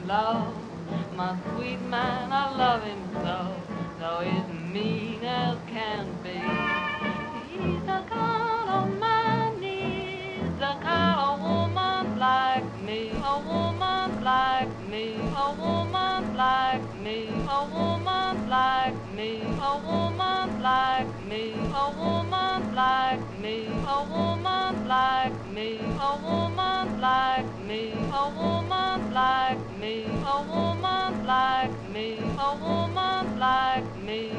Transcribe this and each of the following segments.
love. My sweet man, I love him so, though he's mean as can be. He's the kind of man needs, the kind of woman like me, a woman like me, a woman like me, a woman like me, a woman like me, a woman like me, a woman like me, a woman like me, a woman like me, a woman like me, a woman like me.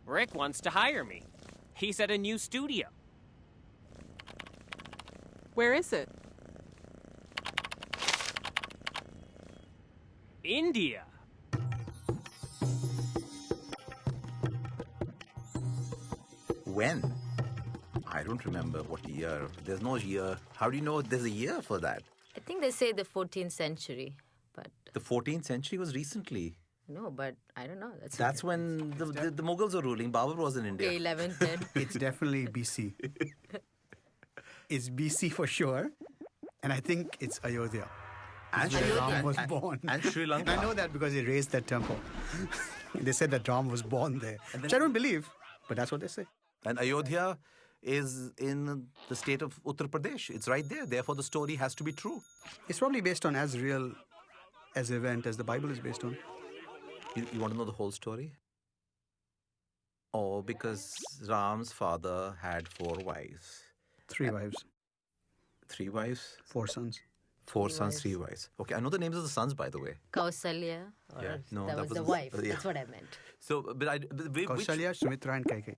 Rick wants to hire me. He's at a new studio. Where is it? India. When? I don't remember what year. There's no year. How do you know there's a year for that? I think they say the 14th century, but... The 14th century was recently. No, but I don't know. That's when the Mughals were ruling. Babur was in India. Okay, 11th then. It's definitely BC. It's BC for sure. And I think it's Ayodhya. And Where Ram was born. And Sri Lanka. And I know that because they raised that temple. They said that Ram was born there. Which I don't believe, but that's what they say. And Ayodhya is in the state of Uttar Pradesh. It's right there. Therefore, the story has to be true. It's probably based on as real as event as the Bible is based on. You want to know the whole story? Oh, because Ram's father had 4 wives. 3 wives, 3 wives? 4 sons. 4 sons, 3 wives. Okay, I know the names of the sons, by the way. Kausalya. Yeah, no, that was the wife. That's what I meant. So, Kausalya, Sumitra, and Kaikeyi.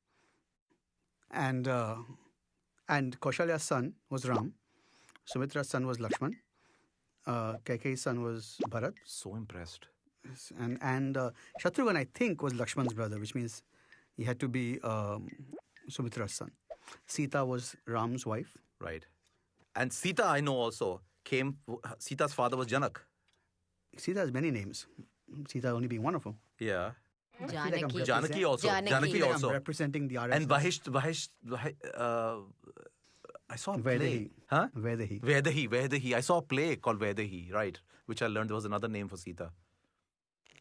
And Kausalya's son was Ram. Sumitra's son was Lakshman. Kaikeyi's son was Bharat. So impressed. And Shatrughan, I think, was Lakshman's brother, which means he had to be Sumitra's son. Sita was Ram's wife. Right. And Sita, I know also, Sita's father was Janak. Sita has many names. Sita only being one of them. Yeah. Janaki. Janaki also. Janaki I'm representing the RSS. And Vahish, I saw a play. Vedahi. Huh? Vedahi. I saw a play called Vedahi, right, which I learned there was another name for Sita.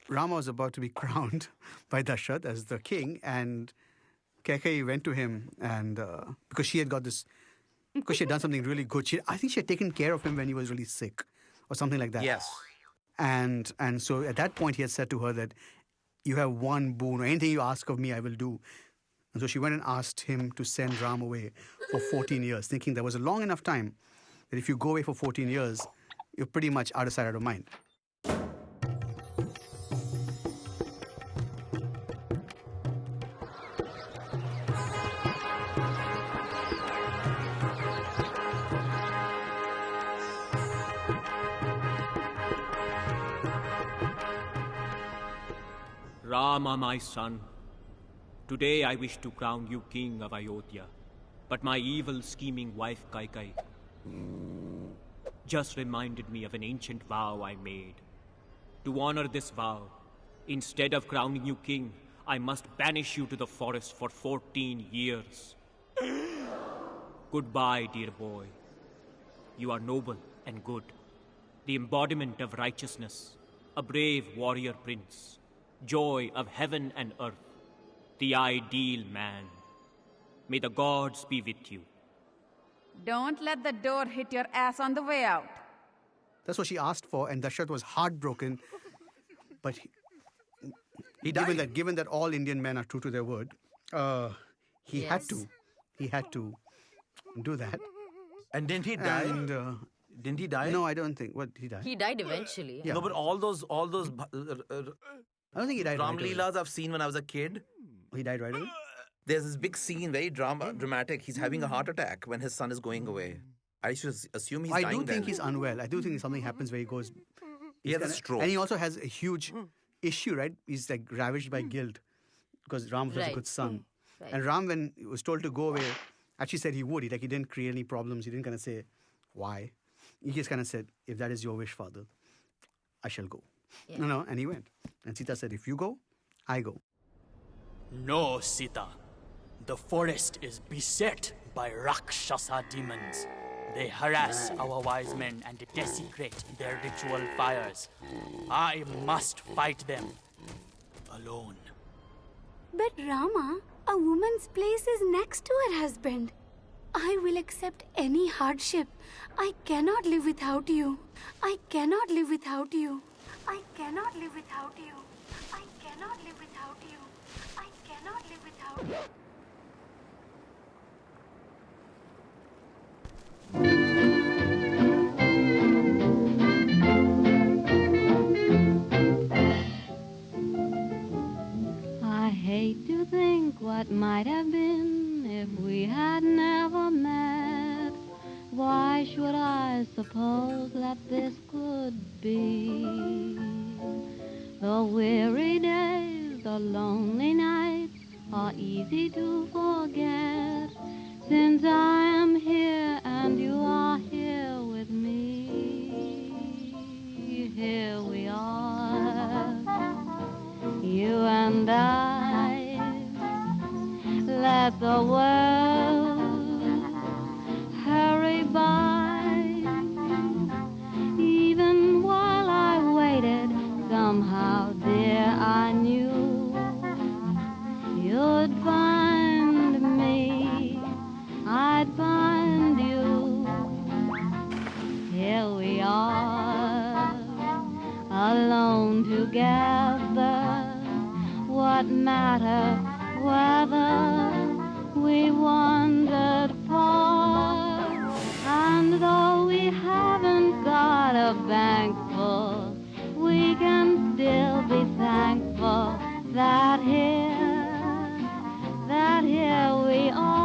Rama was about to be crowned by Dashrath as the king, and Kaikeyi went to him, and because she had got this, because she had done something really good. I think she had taken care of him when he was really sick, or something like that. Yes. And so at that point he had said to her that you have one boon, or anything you ask of me, I will do. And so she went and asked him to send Ram away for 14 years, thinking there was a long enough time that if you go away for 14 years, you're pretty much out of sight, out of mind. Rama, my son, today I wish to crown you king of Ayodhya, but my evil scheming wife Kaikeyi just reminded me of an ancient vow I made. To honor this vow, instead of crowning you king, I must banish you to the forest for 14 years. Goodbye, dear boy. You are noble and good, the embodiment of righteousness, a brave warrior prince, joy of heaven and earth, the ideal man. May the gods be with you. Don't let the door hit your ass on the way out. That's what she asked for, and Dashrath was heartbroken. But He died. Given that all Indian men are true to their word, he had to do that. And didn't he die? And, didn't he die? No, I don't think. What, he died? He died eventually. Yeah. No, but all those I don't think he died Ram right away. Leelas I've seen when I was a kid. He died right away? There's this big scene, very dramatic. He's having a heart attack when his son is going away. I should assume he's dying I do then. think he's unwell. I do think something happens where he goes... He has a stroke. And he also has a huge issue, right? He's like ravaged by guilt because Ram was a good son. Right. And Ram, when he was told to go away, actually said he would. He didn't create any problems. He didn't kind of say why. He just kind of said, if that is your wish, father, I shall go. Yeah. And he went. And Sita said, if you go, I go. No, Sita. The forest is beset by Rakshasa demons. They harass our wise men and desecrate their ritual fires. I must fight them alone. But Rama, a woman's place is next to her husband. I will accept any hardship. I cannot live without you. I cannot live without you. I cannot live without you. I cannot live without you. I cannot live without you. hate to think what might have been if we had never met. Why should I suppose that this could be? The weary days, the lonely nights are easy to forget, since I am here and you are here with me. Here we are, you and I. Let the world hurry by. Even while I waited, somehow, dear, I knew you'd find me, I'd find you. Here we are, alone together. What matter whether we wandered far? And though we haven't got a bank full, we can still be thankful that here we are.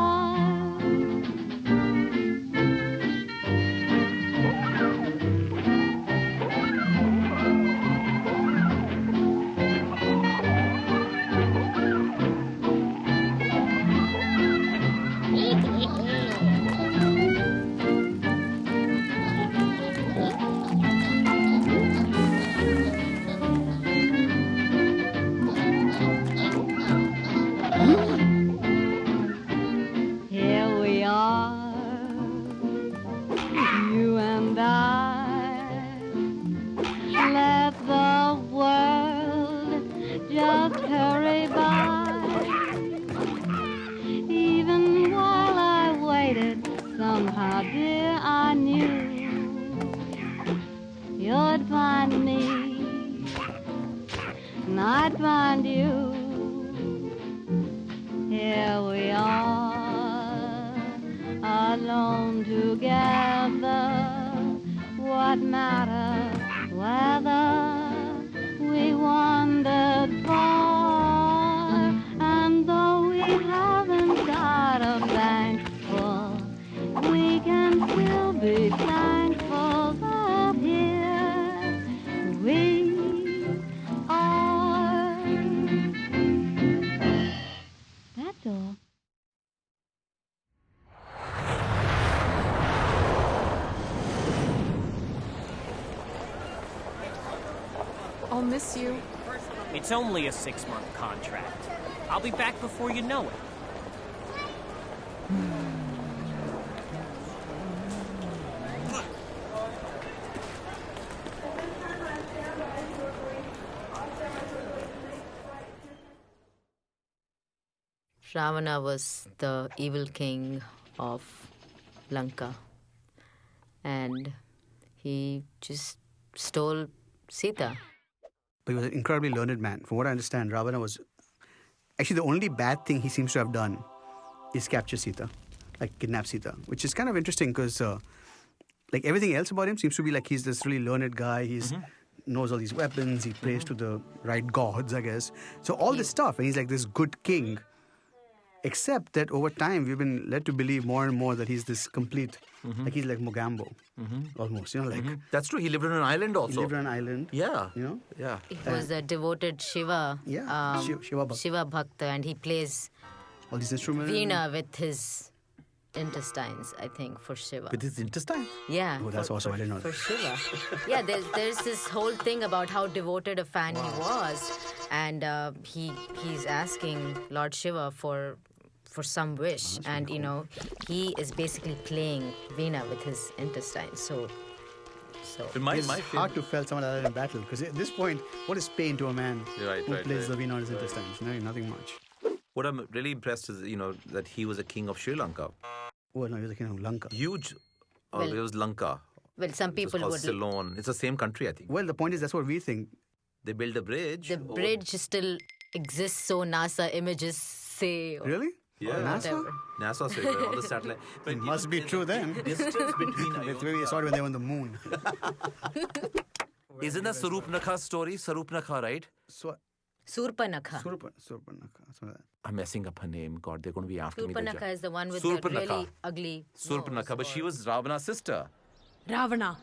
Here we are, you and I. Let the world just hurry by. Even while I waited, somehow, dear, I knew you'd find me, and I'd find you. Here we are, alone together. What matter whether we wandered far? And though we haven't got a bank full, we can still be thankful that here we are. That's all. I'll miss you. It's only a 6-month contract. I'll be back before you know it. Ravana was the evil king of Lanka. And he just stole Sita. But he was an incredibly learned man. From what I understand, Ravana was... Actually, the only bad thing he seems to have done is capture Sita, like kidnap Sita, which is kind of interesting because like everything else about him seems to be like he's this really learned guy. He's knows all these weapons. He prays to the right gods, I guess. So all this stuff, and he's like this good king. Except that over time, we've been led to believe more and more that he's this complete, like he's like Mogambo, almost, you know, like... That's true. He lived on an island also. He lived on an island. Yeah. You know? Yeah. He was a devoted Shiva. Yeah, Shiva Bhakta. Shiva Bhakta, and he plays All these instruments. veena with his intestines, I think, for Shiva. With his intestine? Yeah. Oh, that's awesome. I didn't know For that. Shiva. Yeah, there's this whole thing about how devoted a fan he was. And he's asking Lord Shiva for some wish. And, you know, he is basically playing veena with his intestines. So It's hard to feel someone like that in battle. Because at this point, what is pain to a man who plays the veena on his intestines? No, nothing much. What I'm really impressed is, you know, that he was a king of Sri Lanka. Oh, no, he was a king of Lanka. Huge. Well- It was Lanka. well, some It people was would... called Ceylon. It's the same country, I think. Well, the point is, that's what we think. They built a bridge. The bridge still exists, so NASA images say... or Really? Yeah. NASA? whatever. NASA said on the satellite. But It must be true then. Distance between Maybe we saw it when they were on the moon. Isn't that Sarupnakha's story? Sarupnakha, right? So, Surpanakha. Surpanakha. I'm messing up her name. God, they're going to be after me. Surpanakha is the one with the Surpanakha. really ugly Surpanakha, nose, but she or- was Ravana's sister. Ravana,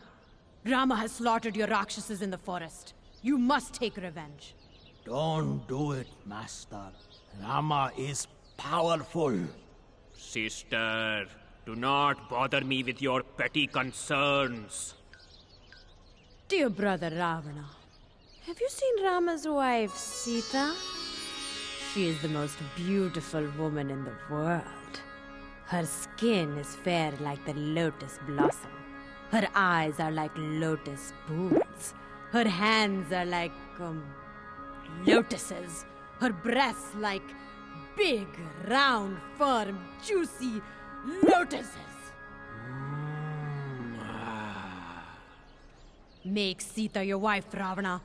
Rama has slaughtered your Rakshasas in the forest. You must take revenge. Don't do it, Master. Rama is powerful. Sister, do not bother me with your petty concerns. Dear brother Ravana, have you seen Rama's wife, Sita? She is the most beautiful woman in the world. Her skin is fair like the lotus blossom. Her eyes are like lotus pools. Her hands are like, lotuses. Her breasts like big, round, firm, juicy lotuses. Make Sita your wife, Ravana.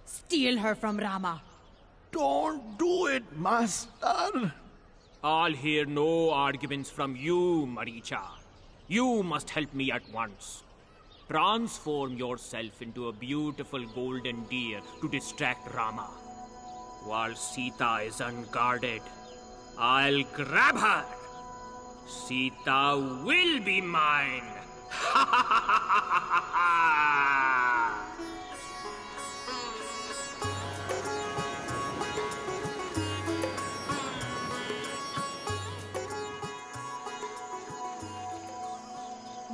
Steal her from Rama. Don't do it, Master. I'll hear no arguments from you, Maricha. You must help me at once. Transform yourself into a beautiful golden deer to distract Rama. While Sita is unguarded, I'll grab her. Sita will be mine.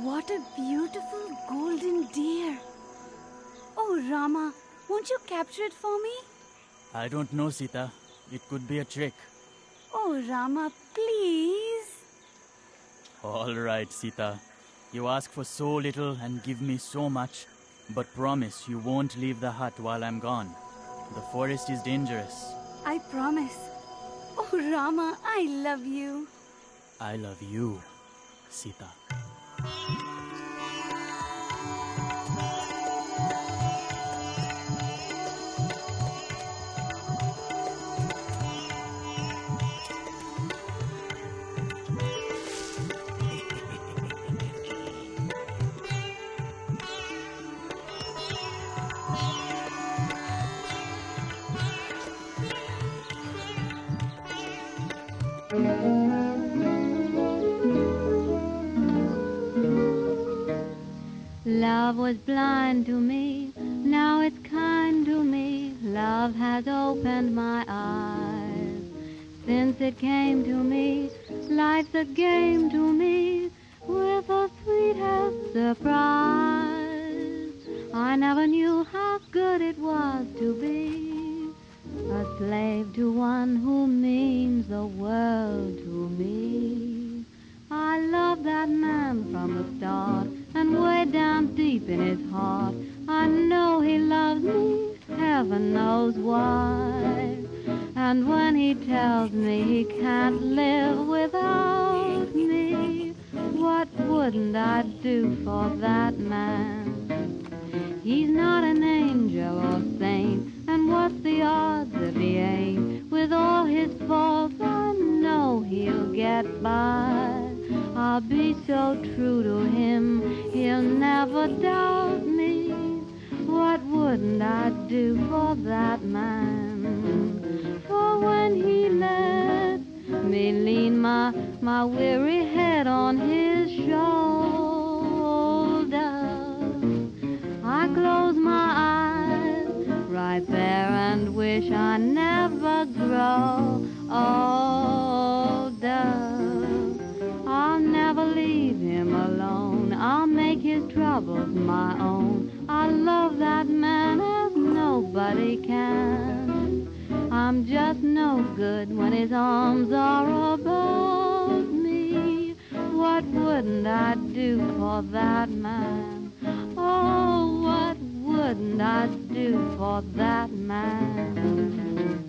What a beautiful golden deer. Oh, Rama, won't you capture it for me? I don't know, Sita. It could be a trick. Oh, Rama, please. All right, Sita. You ask for so little and give me so much, but promise you won't leave the hut while I'm gone. The forest is dangerous. I promise. Oh, Rama, I love you. I love you, Sita. Love was blind to me, now it's kind to me. Love has opened my eyes. Since it came to me, life's a game to me, with the sweetest surprise. I never knew how good it was to be a slave to one who means the world to me. I love that man from the start, and way down deep in his heart, I know he loves me, heaven knows why. And when he tells me he can't live without me, what wouldn't I do for that man? He's not an angel or saint, and what's the odds if he ain't? With all his faults, I know he'll get by. I'll be so true to him, he'll never doubt me. What wouldn't I do for that man? For when he let me lean my weary head on his shoulder, I close my eyes right there and wish I never grow older. I'll never leave him alone, I'll make his troubles my own. I love that man as nobody can. I'm just no good when his arms are about me. What wouldn't I do for that man? Oh, what wouldn't I do for that man?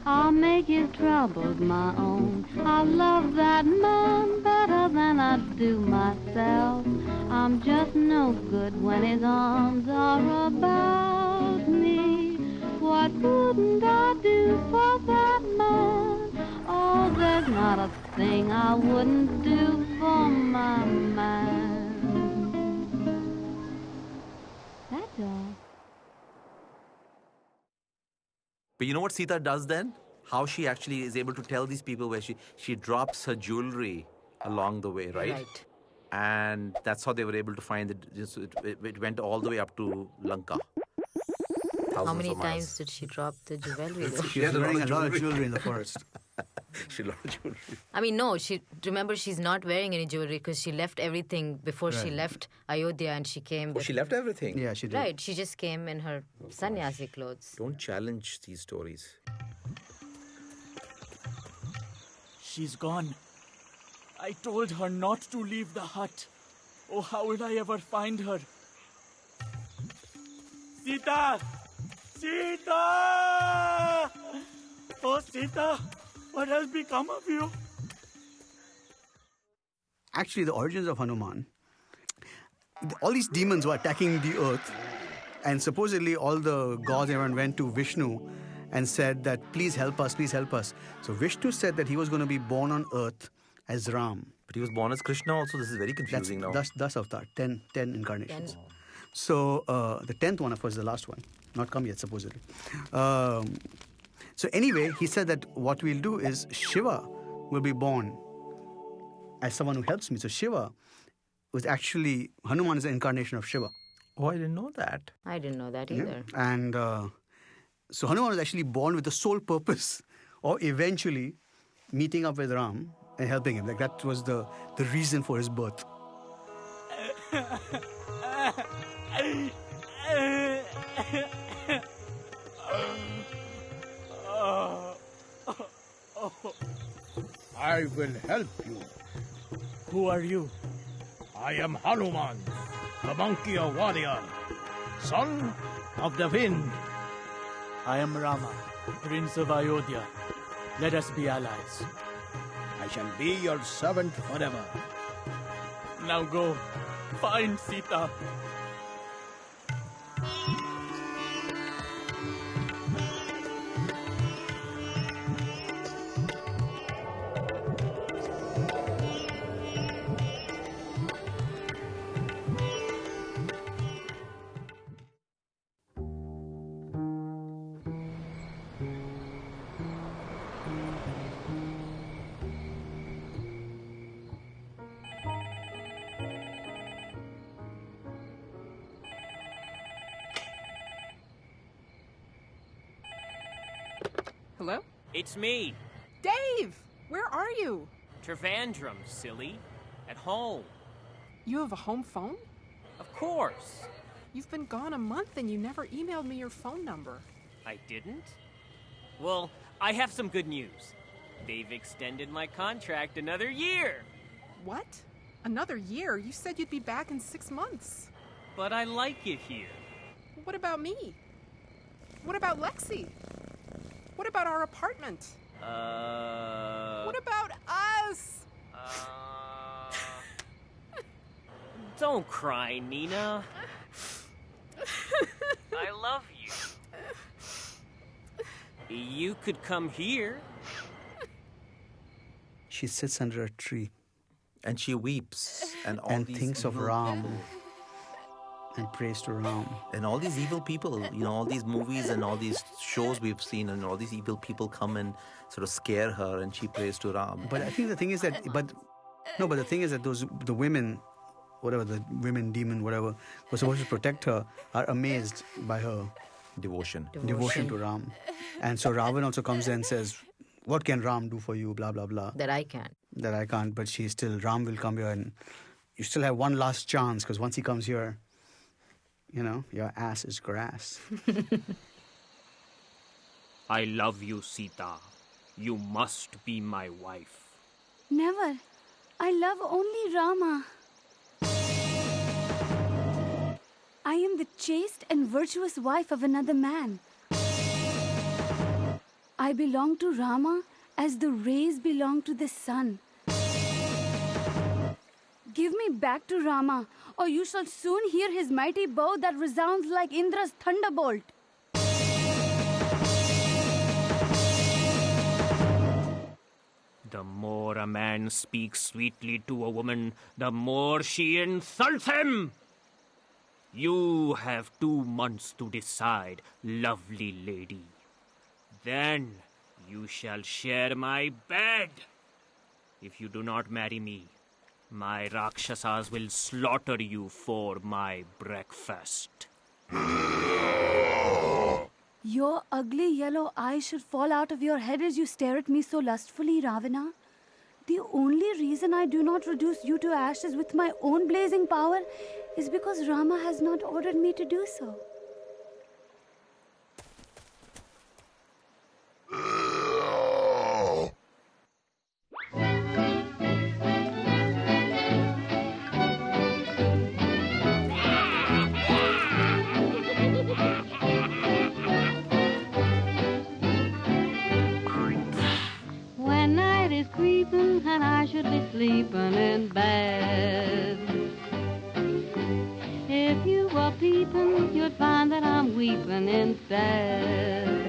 I'll make his troubles my own. I'll love that man better than I I do myself? I'm just no good when his arms are about me. What wouldn't I do for that man? Oh, there's not a thing I wouldn't do for my man. That's all. But you know what Sita does then? How she actually is able to tell these people where she drops her jewelry along the way, right? Right. And that's how they were able to find it. It went all the way up to Lanka. How Thousands many of miles. times did she drop the jewelry though? She was wearing a lot of jewelry in the forest. She had a lot of jewelry. I mean, no, remember she's not wearing any jewelry because she left everything before she Right. left Ayodhya and she came. Oh, she left everything. Yeah, she did. Right, she just came in her sannyasi clothes. Don't challenge these stories. She's gone. I told her not to leave the hut. Oh, how will I ever find her? Sita! Sita! Oh, Sita, what has become of you? Actually, the origins of Hanuman, all these demons were attacking the earth, and supposedly all the gods, everyone went to Vishnu and said that, please help us, please help us. So Vishnu said that he was going to be born on earth as Ram. But he was born as Krishna also. This is very confusing now. Thus avatar, 10 incarnations. So the 10th one, of course, is the last one. Not come yet, supposedly. So anyway, he said that what we'll do is Shiva will be born as someone who helps me. So Shiva was actually, Hanuman is an incarnation of Shiva. Oh, I didn't know that. I didn't know that either. And so Hanuman was actually born with the sole purpose of eventually meeting up with Ram and helping him. Like that was the reason for his birth. I will help you. Who are you? I am Hanuman, the monkey warrior, son of the wind. I am Rama, Prince of Ayodhya. Let us be allies. I shall be your servant forever. Now go, find Sita. Hello? It's me, Dave! Where are you? Trivandrum, silly. At home. You have a home phone? Of course. You've been gone a month and you never emailed me your phone number. I didn't? Well, I have some good news. They've extended my contract another year. What? Another year? You said you'd be back in 6 months. But I like it here. What about me? What about Lexi? What about our apartment? What about us? Don't cry, Nina. I love you. You could come here. She sits under a tree And she weeps. And all and these thinks of evil Ram people. and prays to Ram. And all these evil people, all these movies and all these shows we've seen, and all these evil people come and sort of scare her, and she prays to Ram. But I think the thing is that, but the thing is that the women, whatever, the women, demon, whatever, were supposed to protect her, are amazed by her Devotion. devotion to Ram. And so Ravan also comes there and says, what can Ram do for you, blah, blah, blah. That I can. That I can't, but Ram will come here and you still have one last chance, because once he comes here, your ass is grass. I love you, Sita. You must be my wife. Never. I love only Rama. I am the chaste and virtuous wife of another man. I belong to Rama as the rays belong to the sun. Give me back to Rama, or you shall soon hear his mighty bow that resounds like Indra's thunderbolt. The more a man speaks sweetly to a woman, the more she insults him. You have 2 months to decide, lovely lady. Then you shall share my bed. If you do not marry me, my Rakshasas will slaughter you for my breakfast. Your ugly yellow eyes should fall out of your head as you stare at me so lustfully, Ravana. The only reason I do not reduce you to ashes with my own blazing power is because Rama has not ordered me to do so. When night is creeping and I should be sleeping in bed, if you were peeping, you'd find that I'm weeping instead.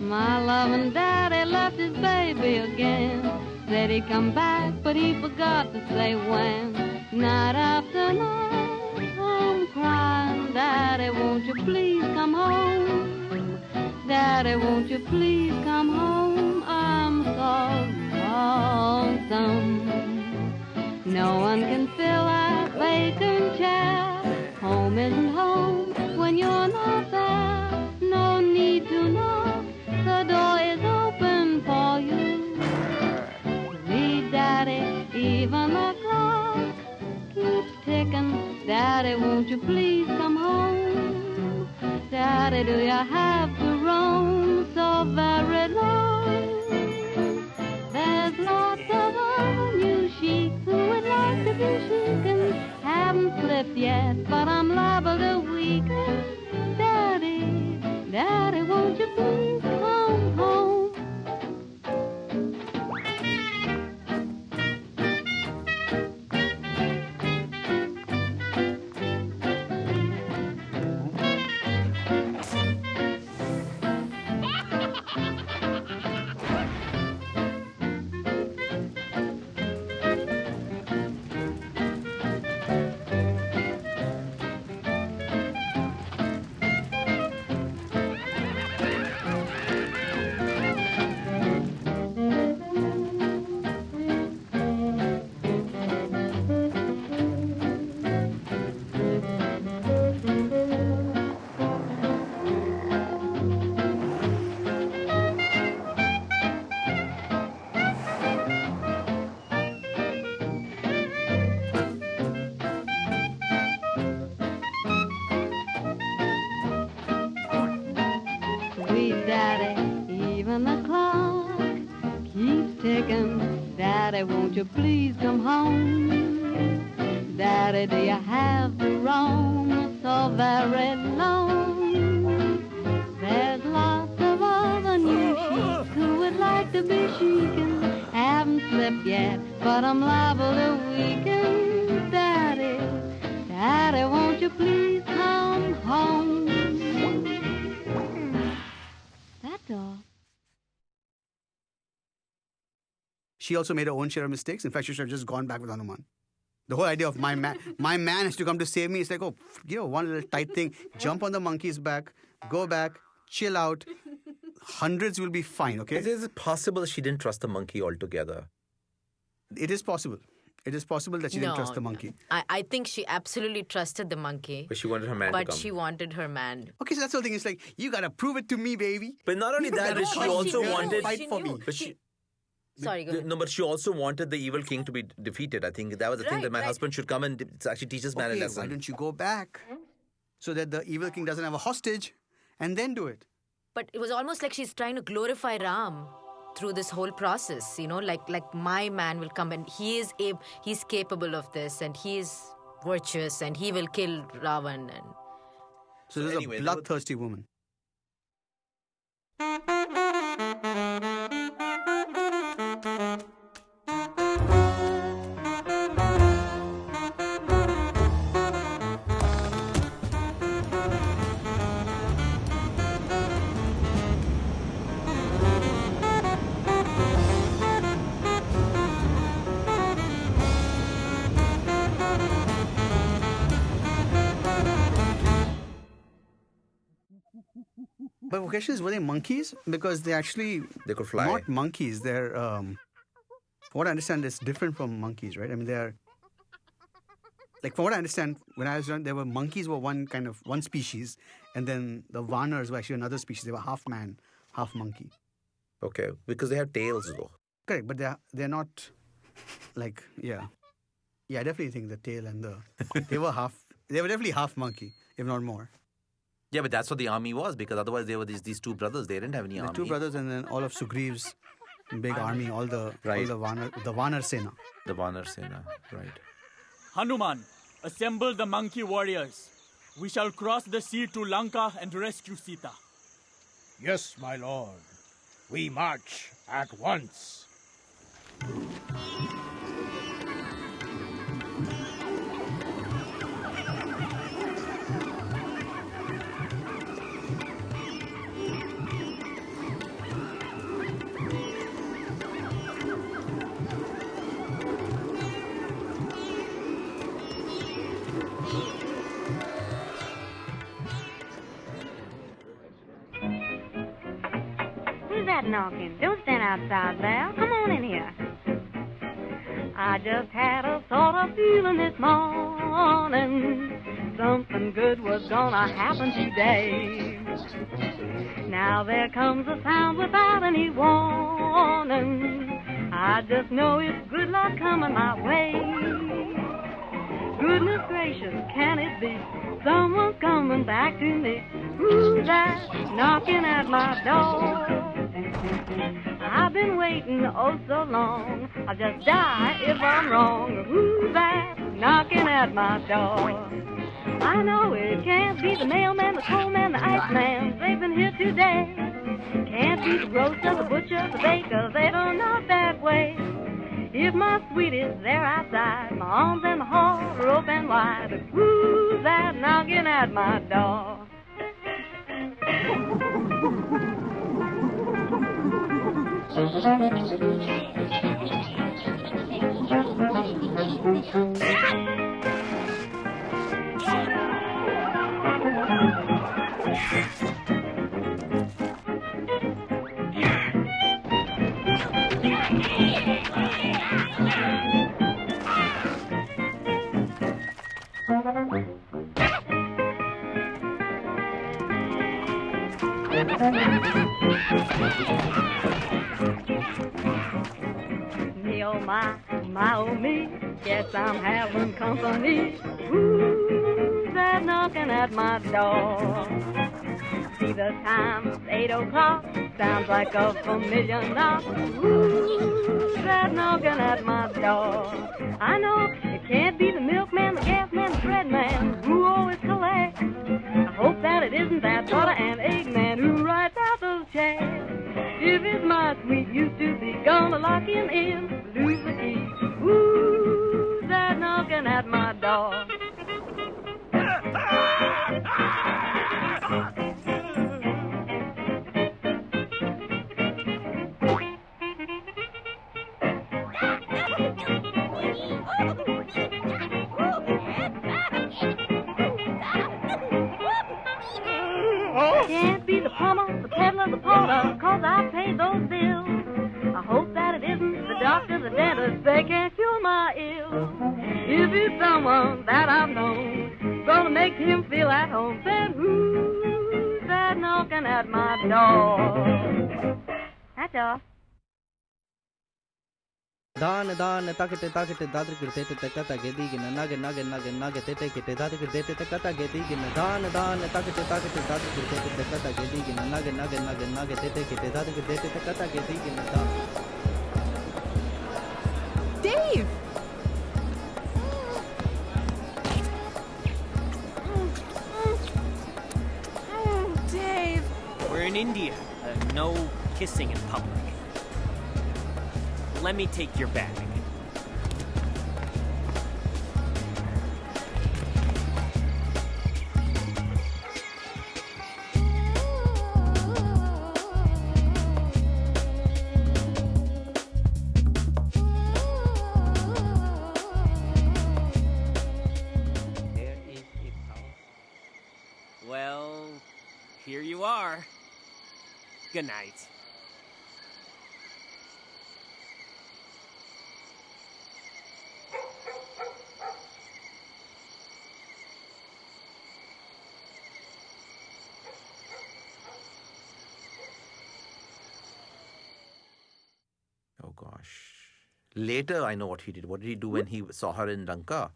My loving daddy left his baby again. Said he'd come back, but he forgot to say when. Night after night, I'm crying, Daddy, won't you please come home? Daddy, won't you please come home? I'm so lonesome. No one can fill that vacant chair. Home isn't home when you're not there. No need to knock, the door is open for you. Read, Daddy, even the clock keeps ticking. Daddy, won't you please come home? Daddy, do you have to roam so very long? There's lots of other new sheep who would like to be shaken. Haven't slipped yet, but I'm liable to weaken. Daddy, Daddy, won't you please come home? Sweet Daddy, even the clock keeps ticking. Daddy, won't you please come home? Daddy, do you have to roam so very long? There's lots of other new sheep who would like to be shaken. Haven't slipped yet, but I'm liable to weaken. Daddy, Daddy, won't you please come home? That's all. She also made her own share of mistakes. In fact, she should have just gone back with Hanuman. The whole idea of my man has to come to save me. It's like, oh, one little tight thing. Jump on the monkey's back, go back, chill out. Hundreds will be fine, okay? Is it possible she didn't trust the monkey altogether? It is possible. It is possible that she didn't trust the monkey. I think she absolutely trusted the monkey. But she wanted her man to But come. she wanted her man. Okay, so that's the whole thing. It's like, you got to prove it to me, baby. But not only that, but she also wanted... Fight for me. But she... Sorry, go ahead. No, but she also wanted the evil king to be defeated. I think that was the thing, that my husband should come and actually teach this man a Okay, lesson. why don't you go back so that the evil king doesn't have a hostage and then do it? But it was almost like she's trying to glorify Ram through this whole process, like my man will come and he's capable of this and he is virtuous and he will kill Ravan. And So this is a bloodthirsty woman. But the question is, were they monkeys? Because they could fly. Not monkeys. They're, from what I understand, it's different from monkeys, right? I mean, they're, like, from what I understand, when I was young, monkeys were one species, and then the Vanars were actually another species. They were half man, half monkey. Okay, because they have tails though. Correct, but they're not, like, yeah. Yeah, I definitely think the tail and they were definitely half monkey, if not more. Yeah, but that's what the army was, because otherwise they were these two brothers. They didn't have any army. The two brothers, and then all of Sugriev's big army, all the Vanar Sena. The Vanar Sena, right. Hanuman, assemble the monkey warriors. We shall cross the sea to Lanka and rescue Sita. Yes, my lord. We march at once. Who's that knocking? Don't stand outside there. Come on in here. I just had a sort of feeling this morning something good was gonna happen today. Now there comes a sound without any warning. I just know it's good luck coming my way. Goodness gracious, can it be? Someone's coming back to me. Who's that knocking at my door? I've been waiting oh so long. I'll just die if I'm wrong. Who's that knocking at my door? I know it can't be the mailman, the coalman, the iceman. They've been here today. Can't be the grocer, the butcher, the baker. They don't knock that way. If my sweet is there outside, my arms and my heart are open wide. Who's that knocking at my door? Me oh my oh me, guess I'm having company. Who's that knocking at my door? See the time, it's 8 o'clock, sounds like a familiar knock. Who's that knocking at my door? I know it can't be the milkman, the gas man, the bread man, who always collects. I hope that it isn't that butter and egg man who writes out those checks. If it's my sweet used to be gonna lock him in, lose the key. Who's that knocking at my door? Can't be the plumber, the peddler, the porter, 'cause I paid those bills. I hope that it isn't the doctor, the dentist, they can't cure my ill. If it's someone that I've known, gonna make him feel at home, then who's that knocking at my door? That's all. दान दान ताकते ताकते दादर करते ते कता गेदी गिन नागे नागे नागे नागे ते केते दादर करते ते कता गेदी गिन दान दान ताकते ताकते दादर करते ते कता गेदी गिन नागे नागे नागे नागे ते केते दादर करते ते कता गेदी गिन दान Dave! Dave! We're in India. No kissing in public. Let me take your bag. here you are. Good night. Oh gosh. Later, I know what he did. What did he do when he saw her in Lanka?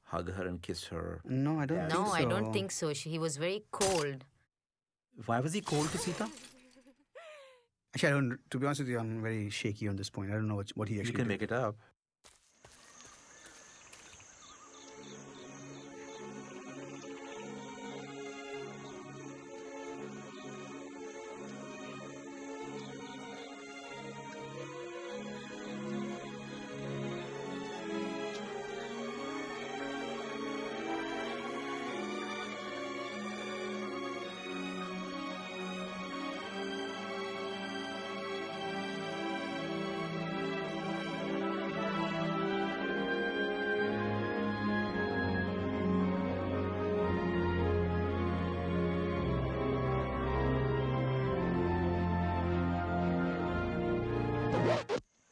Hug her and kiss her. No, I don't think so. No, I don't think so. He was very cold. Why was he cold to Sita? Actually, I don't. To be honest with you, I'm very shaky on this point. I don't know what he actually. You can did. make it up.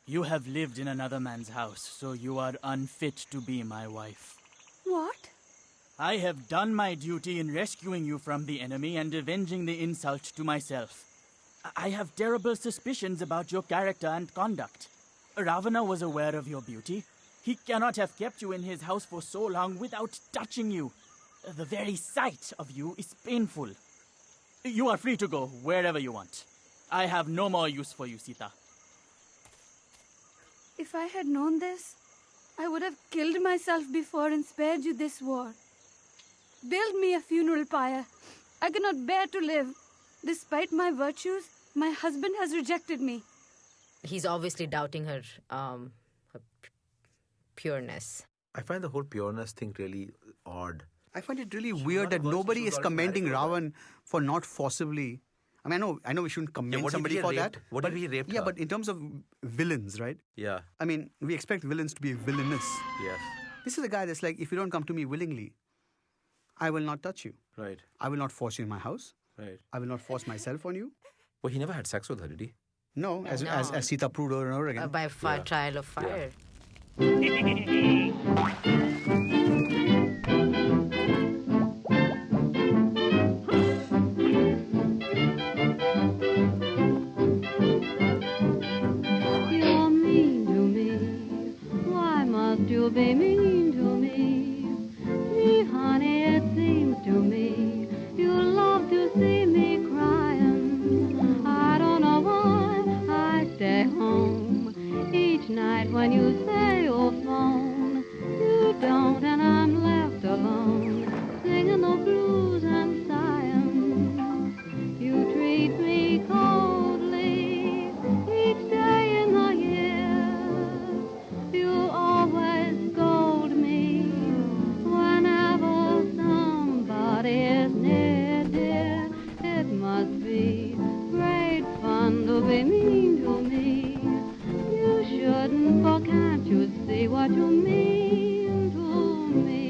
You have lived in another man's house, so you are unfit to be my wife. What? I have done my duty in rescuing you from the enemy and avenging the insult to myself. I have terrible suspicions about your character and conduct. Ravana was aware of your beauty. He cannot have kept you in his house for so long without touching you. The very sight of you is painful. You are free to go wherever you want. I have no more use for you, Sita. If I had known this, I would have killed myself before and spared you this war. Build me a funeral pyre. I cannot bear to live. Despite my virtues, my husband has rejected me. He's obviously doubting her, pureness. I find the whole pureness thing really odd. I find it really weird that nobody is commending Ravan for not forcibly. I mean, I know we shouldn't commend somebody for that. What if he raped her? Yeah, but in terms of villains, right? Yeah. I mean, we expect villains to be villainous. Yes. This is a guy that's like, if you don't come to me willingly, I will not touch you. Right. I will not force you in my house. Right. I will not force myself on you. Well, he never had sex with her, did he? No, as Sita proved over and over again. By trial of fire. You be mean to me. See, honey, it seems to me you love to see me crying. I don't know why I stay home each night when you say you'll phone. You don't, and I'm left alone, singing the blues and sighing. You treat me coldly each day in the year. You always scold me whenever somebody is near, dear. It must be great fun to be mean to me. You shouldn't, for can't you see what you mean to me?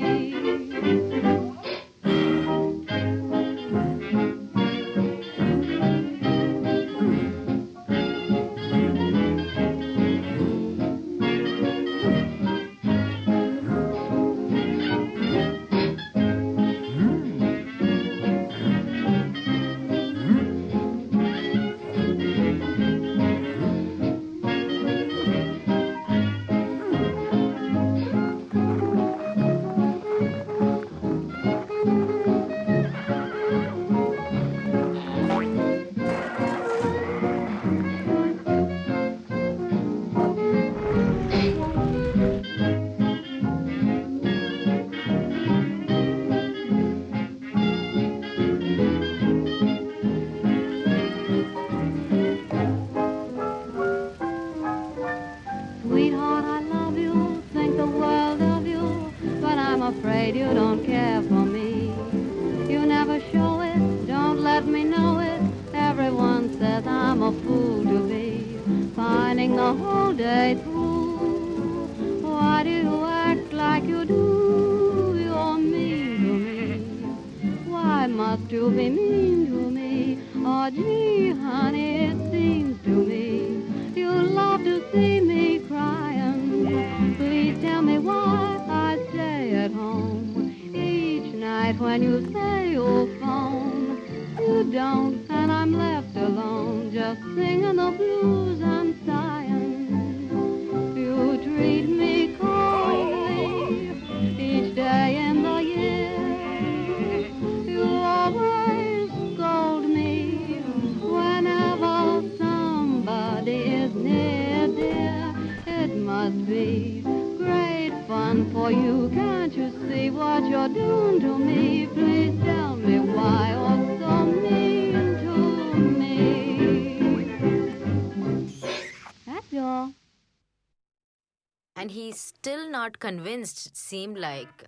Sweetheart, I love you, think the world of you, but I'm afraid you don't care for me. You never show it, don't let me know it. Everyone says I'm a fool to be pining the whole day through. Why do you act like you do? You're mean to me. Why must you be mean to me? Oh, gee, honey, it seems to me you love to see me crying. Please tell me why I stay at home each night when you say you'll phone. You don't, and I'm left alone, just singing the blues and sighing. You treat me coldly each day in the year. You always scold me whenever somebody is near, dear. It must be great fun for you. Can't you see what you're doing to me? Please tell me why you're so mean to me. That's all. And he's still not convinced, it seemed like,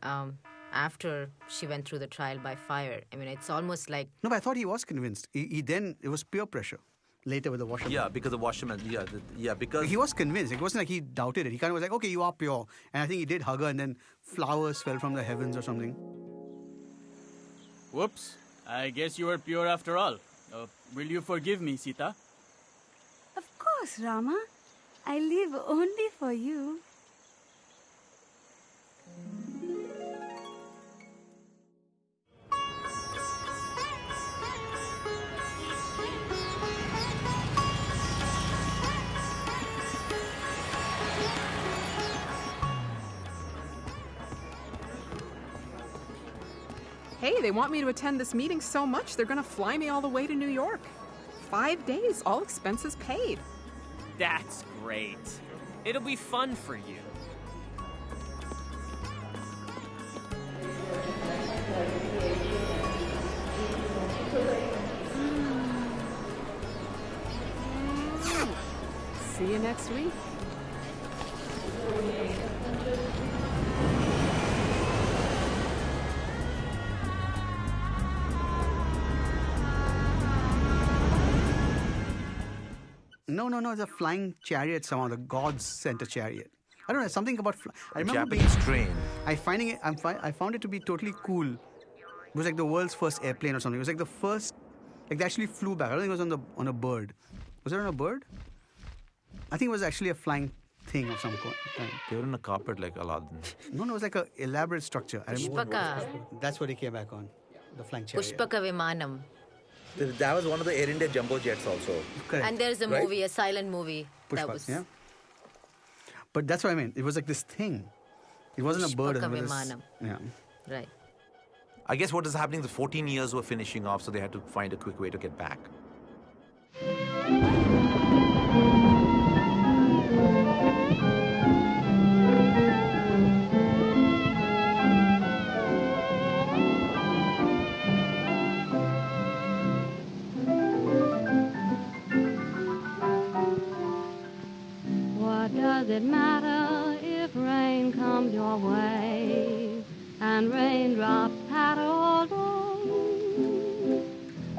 after she went through the trial by fire. I mean, it's almost like... No, but I thought he was convinced. He then, it was peer pressure later with the washerman. Yeah, because the washerman, because... He was convinced. It wasn't like he doubted it. He kind of was like, okay, you are pure. And I think he did hug her and then flowers fell from the heavens or something. Whoops. I guess you were pure after all. Will you forgive me, Sita? Of course, Rama. I live only for you. Hey, they want me to attend this meeting so much, they're going to fly me all the way to New York. 5 days, all expenses paid. That's great. It'll be fun for you. See you next week. No, it's a flying chariot somehow. The gods sent a chariot. I don't know, something about... I remember Japanese train. I found it to be totally cool. It was like the world's first airplane or something. It was like the first... Like they actually flew back. I don't think it was on a bird. Was it on a bird? I think it was actually a flying thing of some kind. They were in a carpet like Aladdin. No, it was like an elaborate structure. Pushpaka. That's what he came back on. The flying chariot. Pushpaka Vimanam. That was one of the Air India jumbo jets also. Correct. And there's a movie, a silent movie. That Pushpas, was... yeah. But that's what I mean. It was like this thing. It wasn't a bird. Pushpaka It was Vimanam. yeah. Right. I guess what is happening, the 14 years were finishing off, so they had to find a quick way to get back. What does it matter if rain comes your way and raindrops patter all day?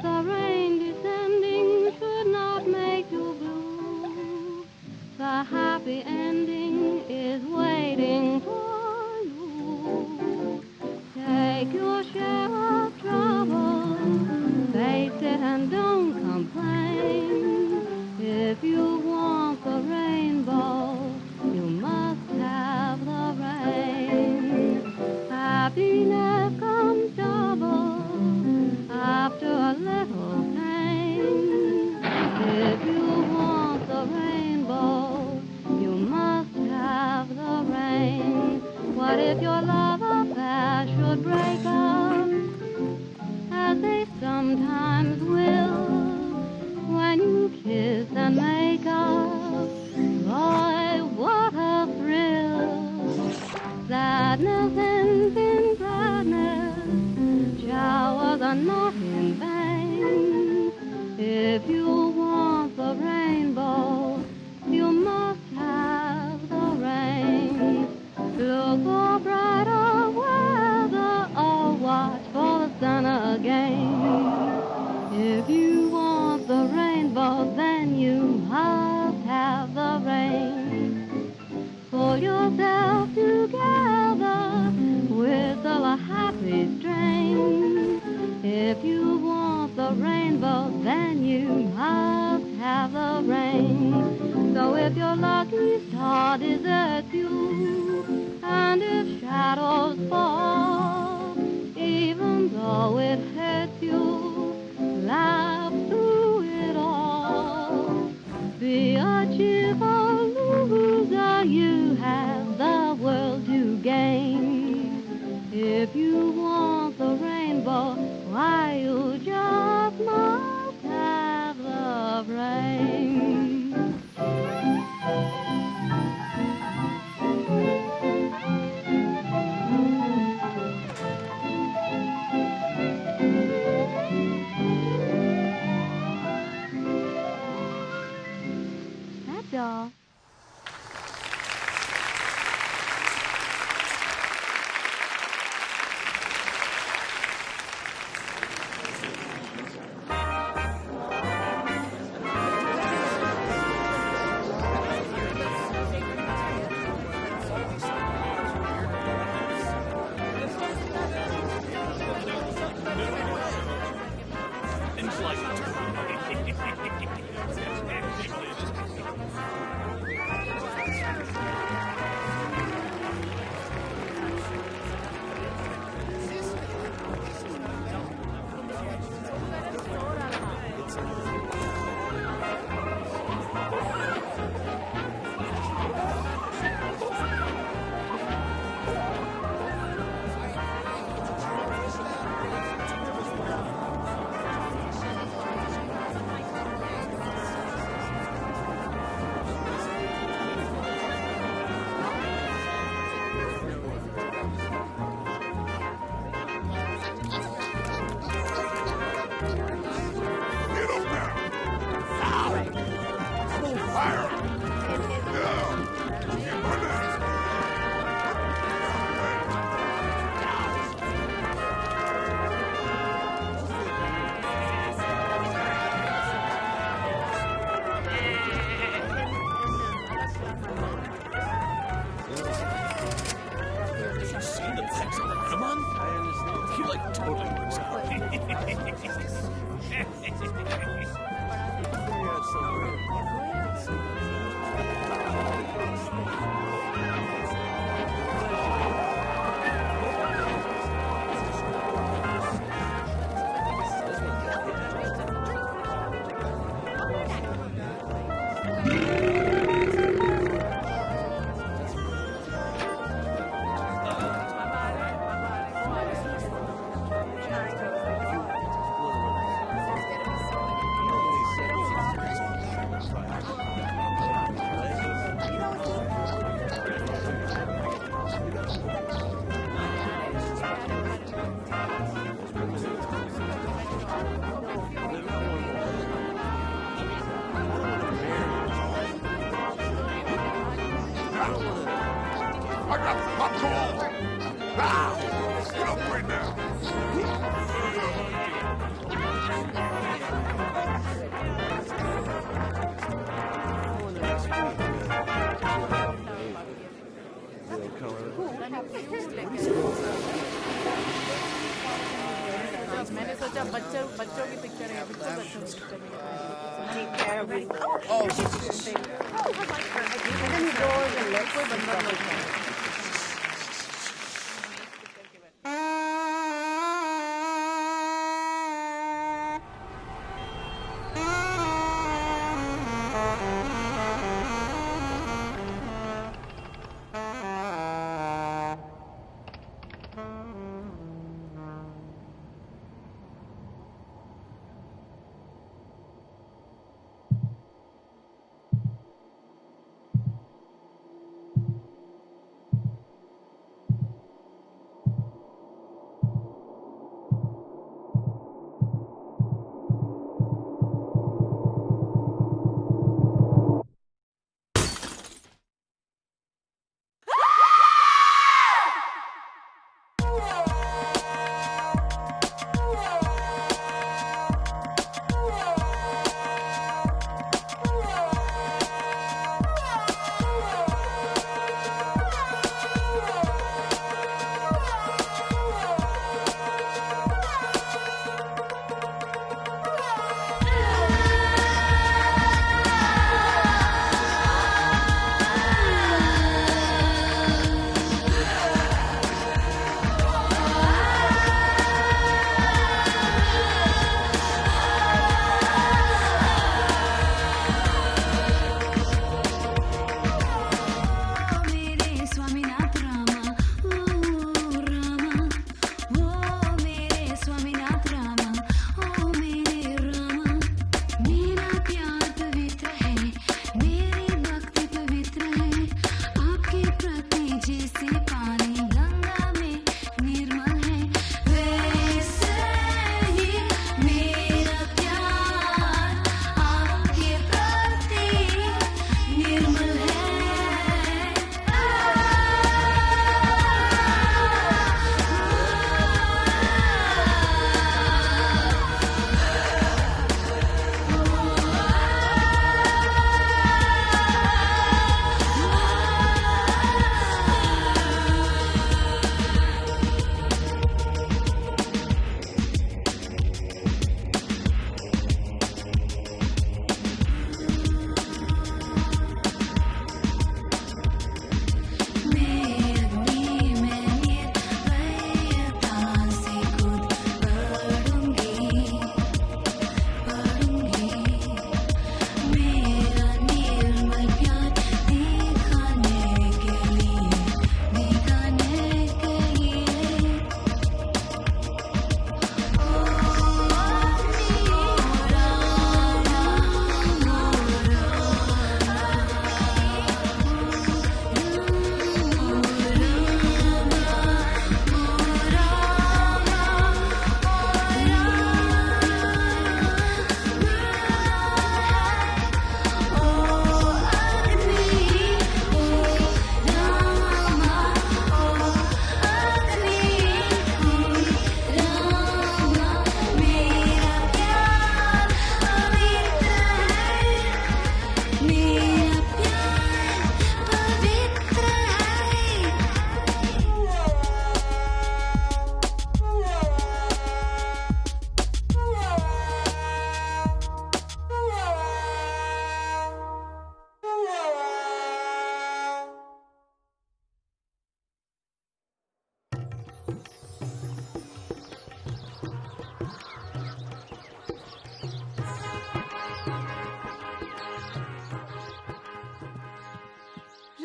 The rain descending should not make you blue. The happy ending is waiting for you. Take your share of trouble, face it and don't complain. If you want the rainbow, you must have the rain. Happiness comes double after a little pain. If you want the rainbow, you must have the rain. What if your love affair should break up, as they sometimes will, when you kiss and make up? Boy, what a thrill! Sadness ends in gladness, showers are not in vain. If you want the rainbow, you must have the rain. Look for brighter weather or watch for the sun again. If you want the rainbow, then you must have the rain. Pull yourself together, whistle a happy strain. If the rainbow, then you must have the rain. So if your lucky star deserts you, and if shadows fall, even though it hurts you, laugh through it all. Be a cheerful loser, you have the world to gain. If you want the rainbow, why you just must have the rain. That's all. मैंने सोचा बच्चों बच्चों की picture है बिल्कुल बच्चों की picture कोई बंदा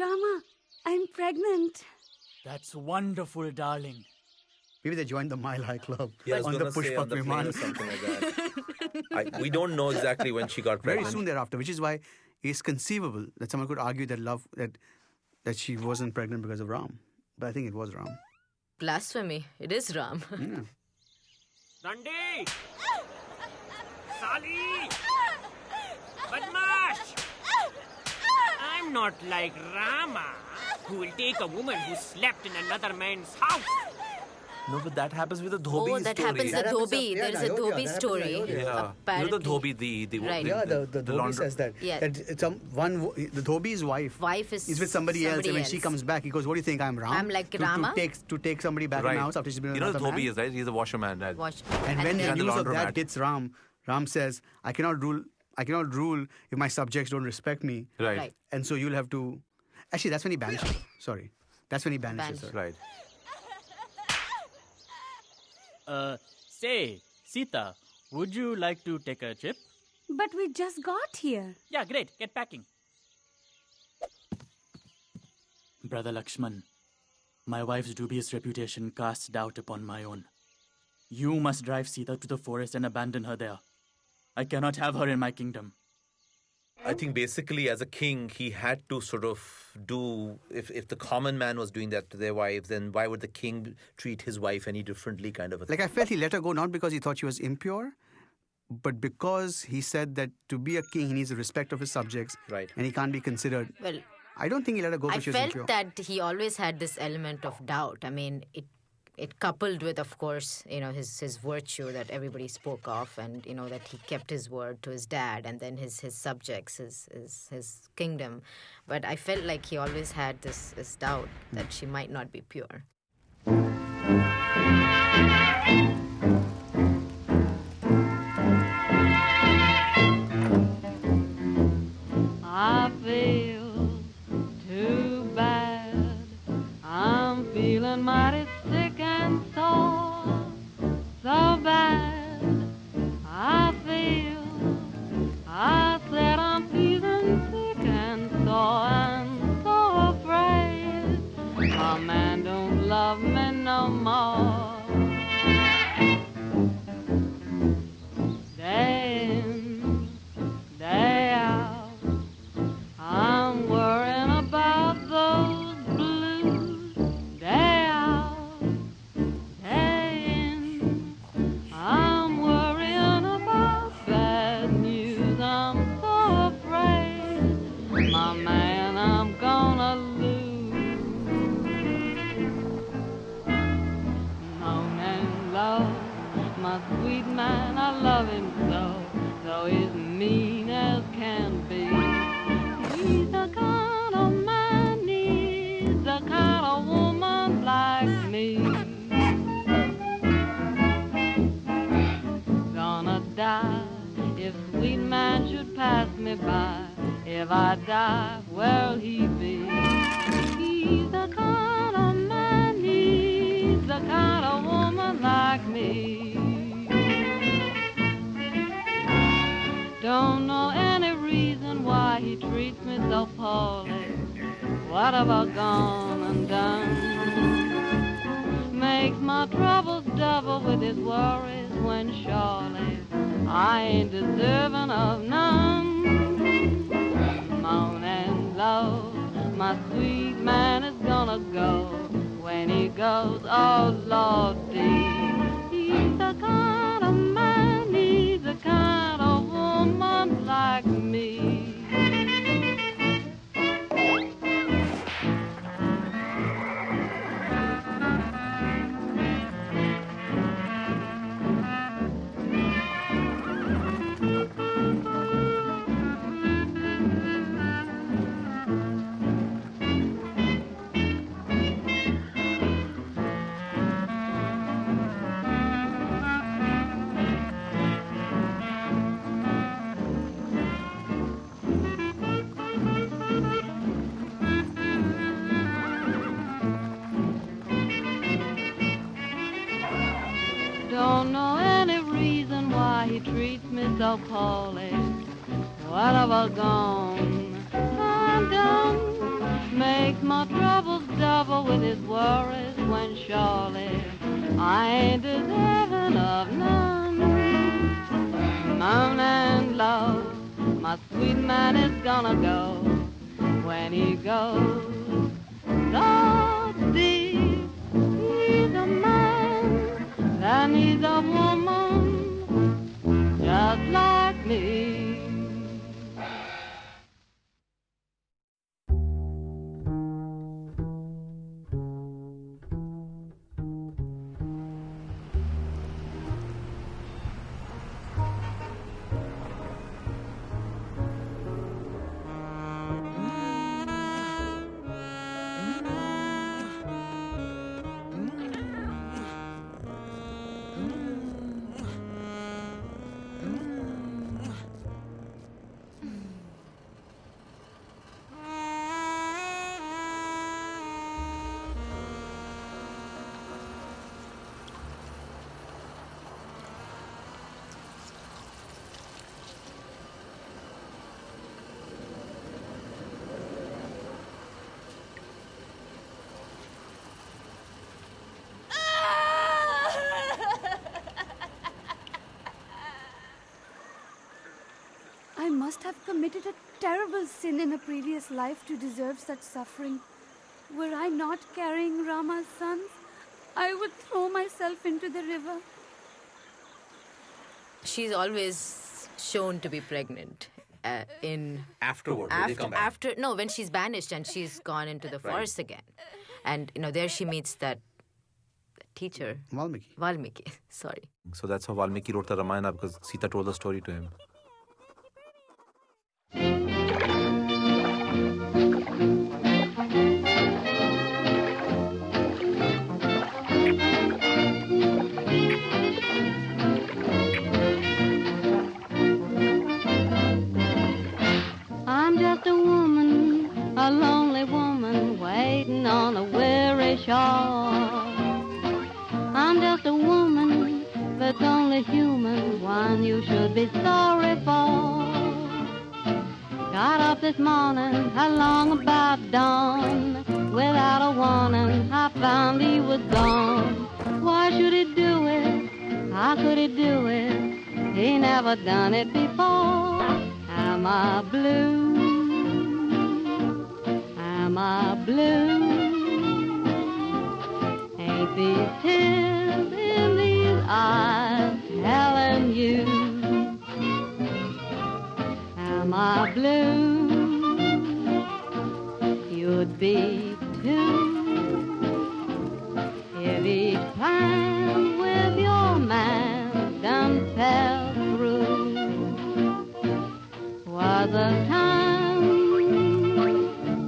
Rama, I'm pregnant. That's wonderful, darling. Maybe they joined the Mile High Club Yeah, I was on the gonna say on Pushpak the plane or Viman. something like that. We don't know exactly when she got Very pregnant. soon thereafter, which is why it's conceivable that someone could argue that she wasn't pregnant because of Ram. But I think it was Ram. Blasphemy. It is Ram. Yeah. Randi! Sali! Badmash! I'm not like Rama, who will take a woman who slept in another man's house. No, but that happens with the Dhobi story. That happens with Dhobi. There is a Dhobi story. Yeah. You know the Dhobi, the Dhobi says that. Yeah. That the Dhobi's wife is with somebody else, and when she comes back, he goes, "What do you think? I'm Ram? I'm like Rama? To take somebody back in the house after she's been with another man." Dhobi is, right? He's a washerman. Right? And when the news of that hits Ram says, "I cannot rule if my subjects don't respect me." Right. And so you'll have to. Actually, that's when he banishes her. Sorry, that's when he banishes her. Right. Say, Sita, would you like to take a trip? But we just got here. Yeah, great. Get packing. Brother Lakshman, my wife's dubious reputation casts doubt upon my own. You must drive Sita to the forest and abandon her there. I cannot have her in my kingdom. I think basically as a king, he had to sort of do, if the common man was doing that to their wives, then why would the king treat his wife any differently kind of a thing? Like I felt he let her go not because he thought she was impure, but because he said that to be a king, he needs the respect of his subjects. Right. And he can't be considered. Well, I don't think he let her go I because she was impure. felt that he always had this element of doubt. I mean, it coupled with, of course, his virtue that everybody spoke of, and that he kept his word to his dad, and then his subjects, his kingdom. But I felt like he always had this doubt that she might not be pure. I feel too bad. I'm feeling mighty sick and sore, so bad. I said I'm feeling sick and sore and so afraid my man don't love me no more. Day in, day out, I'm worrying about those blues. Day out, day in, I'm worrying about bad news. I'm so afraid, my man, I'm gonna lose. Moaning low, my sweet man, I love him so, though he's mean as can be. He's the kind of man needs the kind of woman like me. Gonna die if sweet man should pass me by. If I die, where'll he be? He's the kind of man needs the kind of woman like me. Don't know any reason why he treats me so poorly. What have I gone and done? Makes my troubles double with his worries when surely I ain't deserving of none. Moaning low, my sweet man is gonna go. When he goes, oh Lordy, he's the kind of man, he's the kind of woman like me. Don't know any reason why he treats me so poorly. What have I gone and done? makes my troubles double with his worries when surely I ain't deserving of none. Moan and love, my sweet man is gonna go. When he goes, so deep, he's a man that needs a woman just like me. I must have committed a terrible sin in a previous life to deserve such suffering. Were I not carrying Rama's sons, I would throw myself into the river. She's always shown to be pregnant Afterward, when they come back. when she's banished and she's gone into the forest again. And, there she meets that teacher. Valmiki, sorry. So that's how Valmiki wrote the Ramayana, because Sita told the story to him. I'm just a woman, a lonely woman, waiting on a weary shore. I'm just a woman that's only human, one you should be sorry for. Got up this morning, along about dawn, without a warning, I found he was gone. Why should he do it? How could he do it? He never done it before. Am I blue? Am I blue? Ain't these tears in these eyes telling you? Am I blue? You'd be too if each plan with your man done fell through. Was a time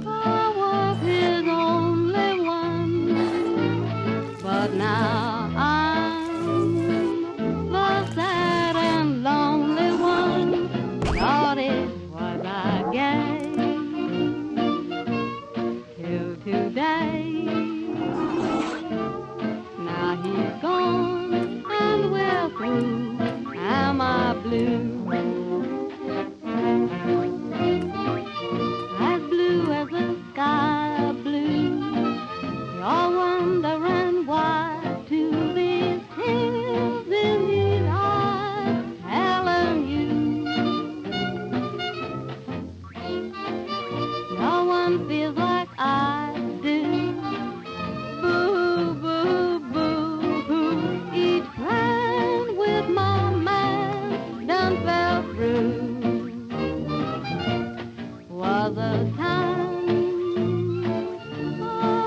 I was his only one, but now I'm the sad and lonely one. Thought it was I gay till today. Now he's gone and we're through. Am I blue? As blue as the sky blue. You're wondering why to these tears in his eyes telling you. No one feels like I do. Boo, boo, boo, boo. Each plan with my man done fell through. Was a time I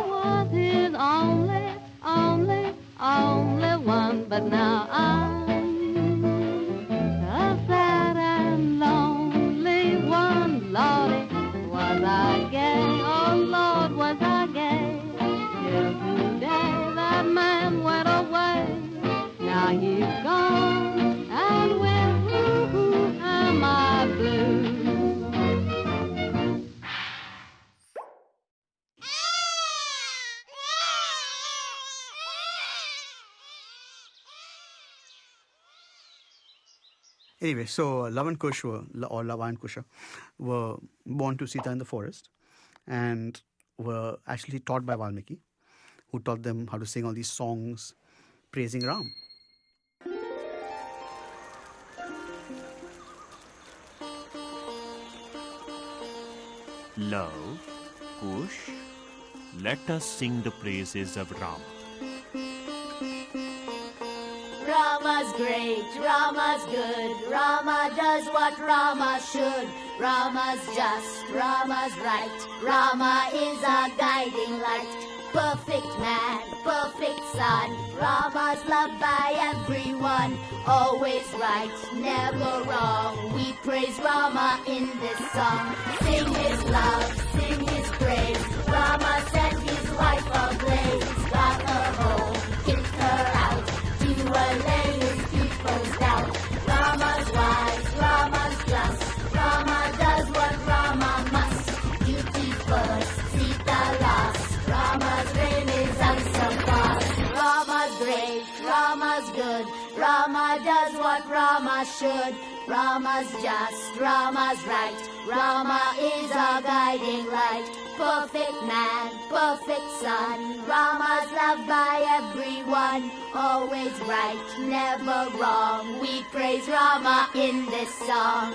was his only one, but now I'm a sad and lonely one. Lordy, was I gay? Oh Lord, was I gay? Till today that man went away. Now he's gone and we're through. Am I blue? Anyway, so Lava and Kusha were born to Sita in the forest. And were actually taught by Valmiki, who taught them how to sing all these songs praising Ram. Love, Kush, let us sing the praises of Rama. Rama's great, Rama's good, Rama does what Rama should. Rama's just, Rama's right, Rama is our guiding light. Perfect man, perfect son, Rama's loved by everyone. Always right, never wrong, we praise Rama in this song. Sing his love, sing his praise, Rama set his wife ablaze. Got her home, kicked her out, to allay his people's doubt. Rama's wise, Rama's just, Rama does what Rama must. Duty first, sita last, Rama's reign is unsurpassed. Rama's great, Rama's good, Rama does what Rama should. Rama's just, Rama's right, Rama is our guiding light. Perfect man, perfect son, Rama's loved by everyone. Always right, never wrong, we praise Rama in this song.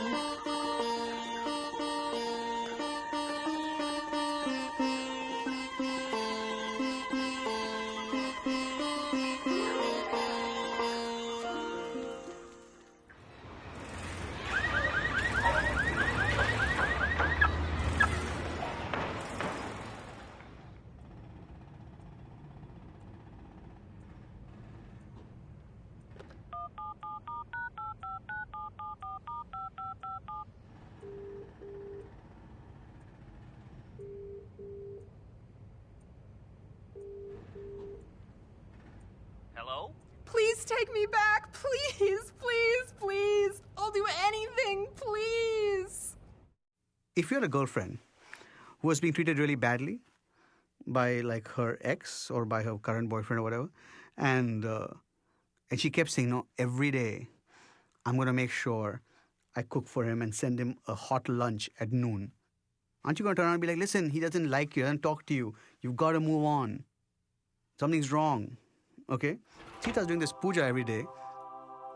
Hello? Please take me back. Please, please, please. I'll do anything, please. If you're a girlfriend who was being treated really badly by like her ex or by her current boyfriend or whatever, and she kept saying, no, every day I'm going to make sure I cook for him and send him a hot lunch at noon. Aren't you going to turn around and be like, listen, he doesn't like you, he doesn't talk to you. You've got to move on. Something's wrong. Okay? Sita's doing this puja every day.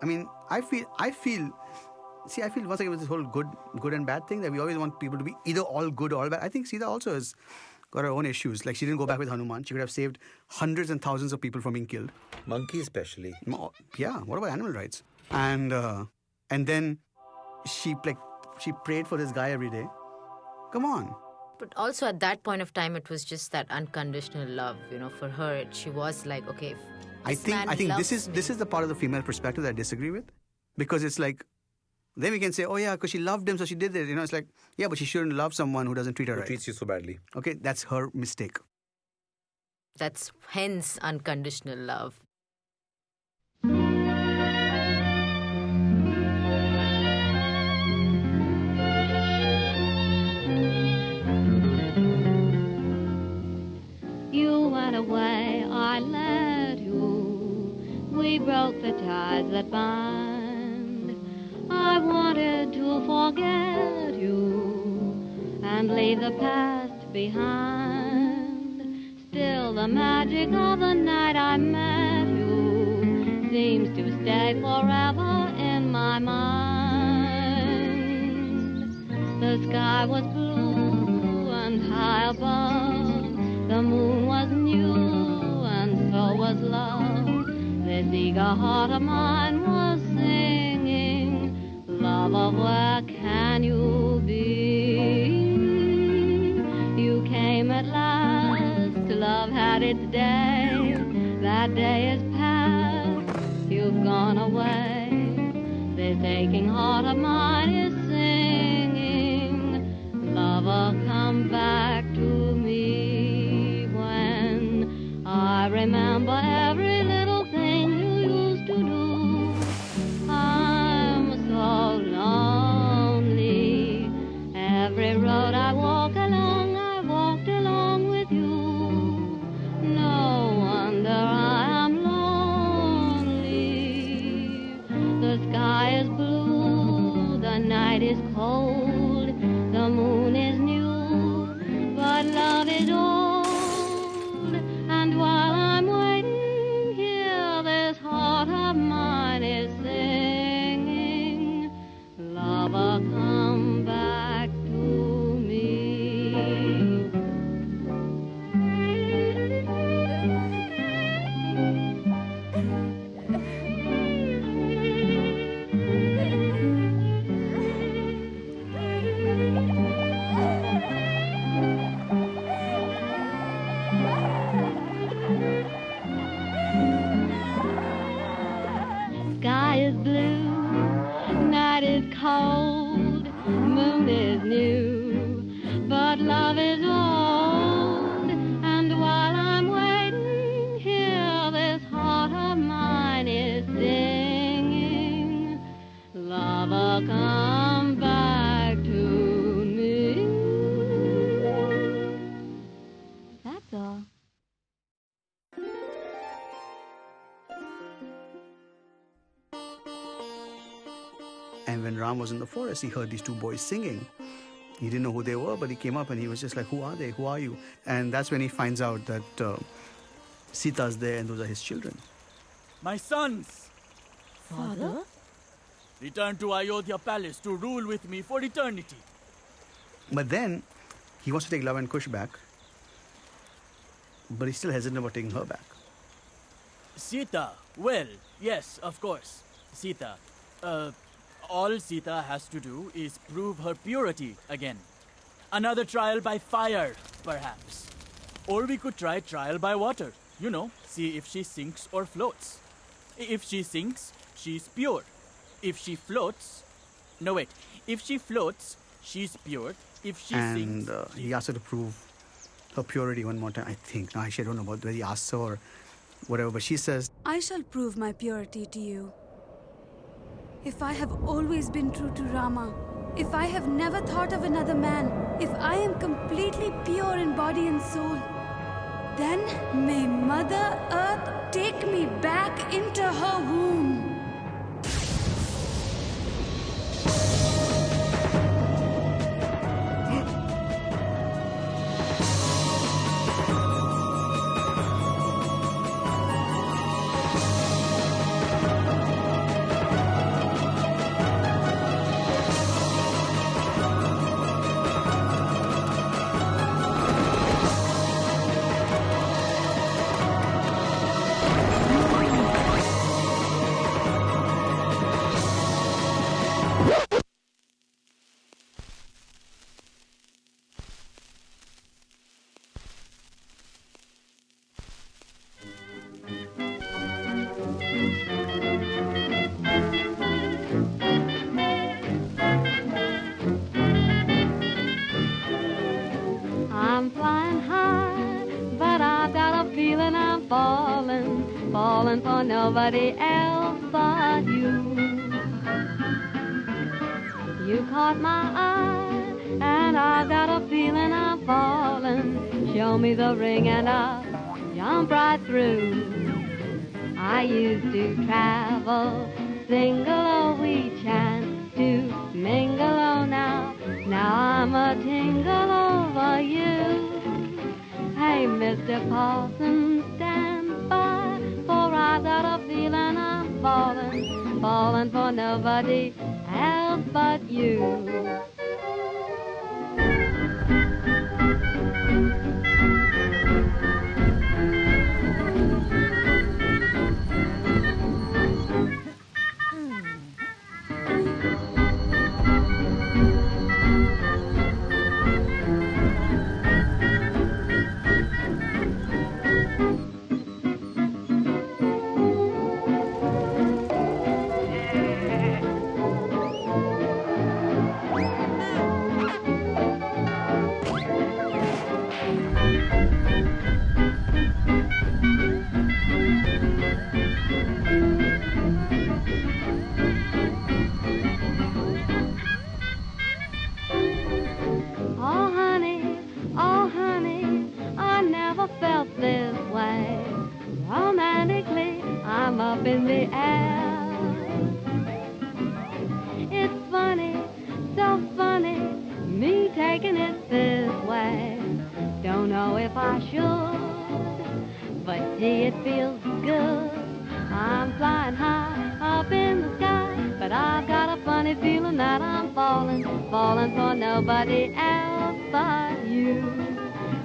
I mean, I feel once again with this whole good and bad thing that we always want people to be either all good or all bad. I think Sita also has got her own issues. Like she didn't go back with Hanuman. She could have saved hundreds and thousands of people from being killed. Monkeys especially. Yeah, what about animal rights? And then she prayed for this guy every day. Come on. But also at that point of time, it was just that unconditional love. You know, for her, she was like, okay. I think this is the part of the female perspective that I disagree with, because it's like, then we can say, oh yeah, because she loved him, so she did it. You know, it's like, yeah, but she shouldn't love someone who doesn't treat her right. Who treats you so badly. Okay, that's her mistake. That's hence unconditional love. You went away, I let you. We broke the ties that bind. I wanted to forget you and leave the past behind. Still the magic of the night I met you seems to stay forever in my mind. The sky was blue and high above. The moon was new and so was love. This eager heart of mine was singing, lover, where can you be? You came at last, love had its day. That day is past, you've gone away. This aching heart of mine is singing, lover, come back to me. I remember every little thing you used to do. I'm so lonely. Every road I walked along with you. No wonder I am lonely. The sky is blue, the night is blue, night is cold, moon is new, but love is old. And while I'm waiting here, this heart of mine is singing, lover, come back to me. That's all. And when Ram was in the forest, he heard these two boys singing. He didn't know who they were, but he came up and he was just like, who are they? Who are you? And that's when he finds out that Sita's there and those are his children. My sons, Father? return to Ayodhya Palace to rule with me for eternity. But then he wants to take Love and Kush back, but he's still hesitant about taking her back. Sita, well, yes, of course. Sita, all Sita has to do is prove her purity again. Another trial by fire, perhaps. Or we could try trial by water. You know, see if she sinks or floats. If she sinks, she's pure. If she floats... No, wait. If she floats, she's pure. If she sinks... And he asked her to prove her purity one more time, I think. Now, actually, I don't know about whether he asks her or whatever, but she says, I shall prove my purity to you. If I have always been true to Rama, if I have never thought of another man, if I am completely pure in body and soul, then may Mother Earth take me back into her womb. I'm flying high, but I've got a feeling I'm falling, falling for nobody else but you. You caught my eye, and I've got a feeling I'm falling. Show me the ring and I'll jump right through. I used to travel single, oh, we chance to mingle, oh, now I'm a tingle over you. Hey, Mr. Paulson, stand by, for I've got a feeling I'm falling, falling for nobody else but you. Oh honey, I never felt this way. Romantically, I'm up in the air. It's funny, so funny, me taking it this way. Don't know if I should, but gee, it feels good. I'm flying high up in the sky, but I've got a funny feeling that I'm falling, falling for nobody else but you.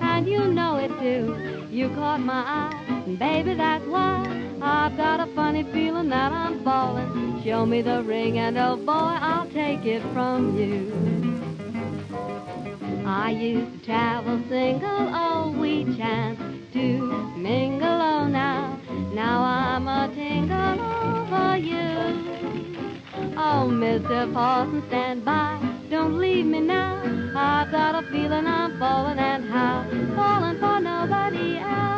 And you know it too, you caught my eye, and baby, that's why I've got a funny feeling that I'm falling. Show me the ring and oh boy, I'll take it from you. I used to travel single, oh, we chanced to mingle, oh, now I'm a tingle over you. Oh, Mr. Parsons, stand by. Don't leave me now. I've got a feeling I'm falling, and how? Falling for nobody else.